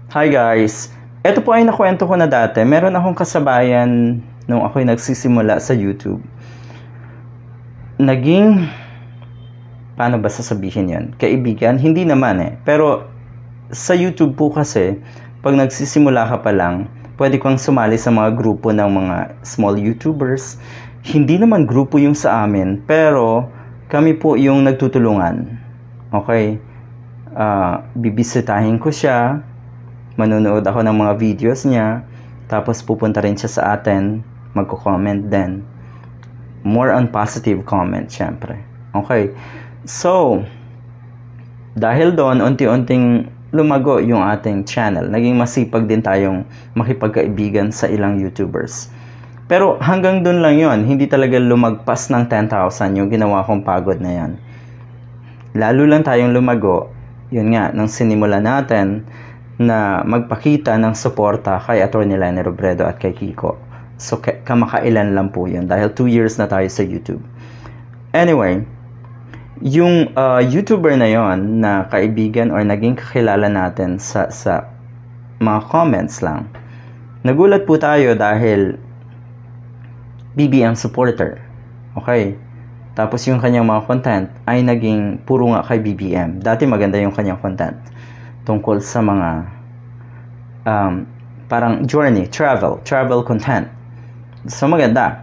Hi guys! Ito po ay nakwento ko na dati. Meron akong kasabayan nung ako'y nagsisimula sa YouTube. Naging, paano ba sasabihin yan? Kaibigan? Hindi naman eh. Pero sa YouTube po kasi, pag nagsisimula ka pa lang, pwede kang sumali sa mga grupo ng mga small YouTubers. Hindi naman grupo yung sa amin, pero kami po yung nagtutulungan. Okay? Bibisitahin ko siya, manonood ako ng mga videos niya, tapos pupunta rin siya sa atin, magko-comment din. More on positive comment, syempre. Okay. So, dahil doon, unti-unting lumago yung ating channel. Naging masipag din tayong makipagkaibigan sa ilang YouTubers. Pero hanggang doon lang yon, hindi talaga lumagpas ng 10,000 yung ginawa kong pagod na yan. Lalo lang tayong lumago, yun nga, nung sinimula natin na magpakita ng suporta kay Atty. Leni Robredo at kay Kiko. So, kamakailan lang po yun dahil 2 years na tayo sa YouTube. Anyway, yung YouTuber na yon na kaibigan or naging kakilala natin sa mga comments lang, nagulat po tayo dahil BBM supporter. Okay? Tapos yung kanyang mga content ay naging puro nga kay BBM. Dati maganda yung kanyang content tungkol sa mga parang journey, travel content. So maganda.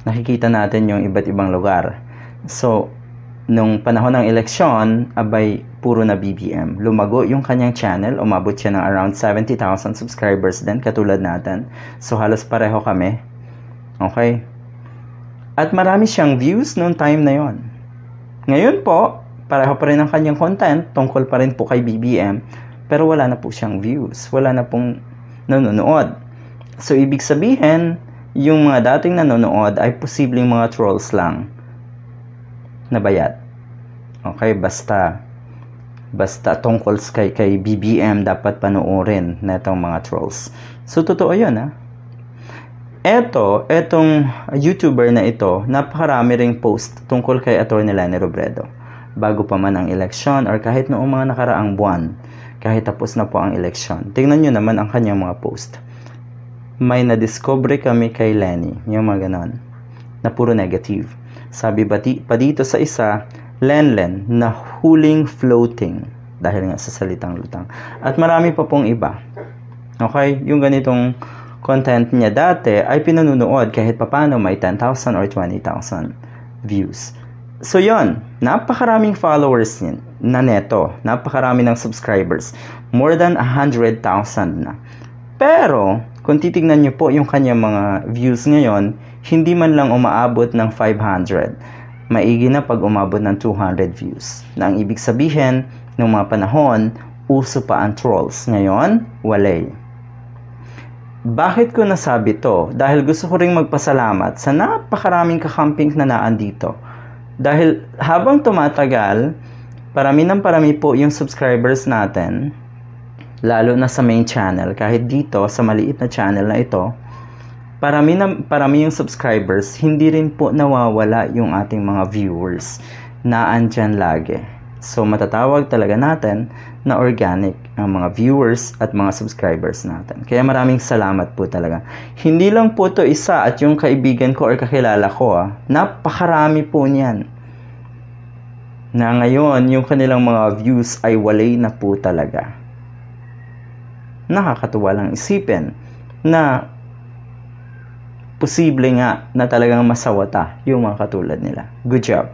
Nakikita natin yung iba't ibang lugar. So, nung panahon ng eleksyon, abay puro na BBM. Lumago yung kanyang channel, umabot siya ng around 70,000 subscribers din, katulad natin. So halos pareho kami. Okay? At marami siyang views noong time na yon. Ngayon po, pareho pa rin ang kanyang content, tungkol pa rin po kay BBM, pero wala na po siyang views, wala na pong nanonood. So, ibig sabihin, yung mga dating nanonood ay posibleng mga trolls lang na bayad. Okay, basta tungkol kay BBM dapat panoorin na itong mga trolls. So, totoo yun, ha? Etong YouTuber na ito, napakarami ring post tungkol kay Atty. Leni Robredo. Bago pa man ang eleksyon or kahit noong mga nakaraang buwan, kahit tapos na po ang eleksyon. Tingnan nyo naman ang kanyang mga post. May na-discover kami kay Leni, yung mga ganon, na puro negative. Sabi pa dito sa isa, Lenlen na huling floating, dahil nga sa salitang lutang. At marami pa pong iba. Okay, yung ganitong content niya dati ay pinanunood kahit papano may 10,000 or 20,000 views. So yon, napakaraming followers na neto, napakarami ng subscribers, more than 100,000 na. Pero kung titignan niyo po yung kanyang mga views ngayon, hindi man lang umaabot ng 500. Maigi na pag umabot ng 200 views. Na ang ibig sabihin, nung mga panahon, uso pa ang trolls. Ngayon, walay. Bakit ko nasabi to? Dahil gusto ko ring magpasalamat sa napakaraming kakamping na naandito. Dahil habang tumatagal, parami po yung subscribers natin, lalo na sa main channel. Kahit dito, sa maliit na channel na ito, parami yung subscribers, hindi rin po nawawala yung ating mga viewers na andyan lagi. So, matatawag talaga natin na organic ang mga viewers at mga subscribers natin. Kaya maraming salamat po talaga. Hindi lang po to isa at yung kaibigan ko or kakilala ko. Napakarami po niyan. Na ngayon, yung kanilang mga views ay walay na po talaga. Nakakatuwa lang isipin na posible nga na talagang masawata yung mga katulad nila. Good job.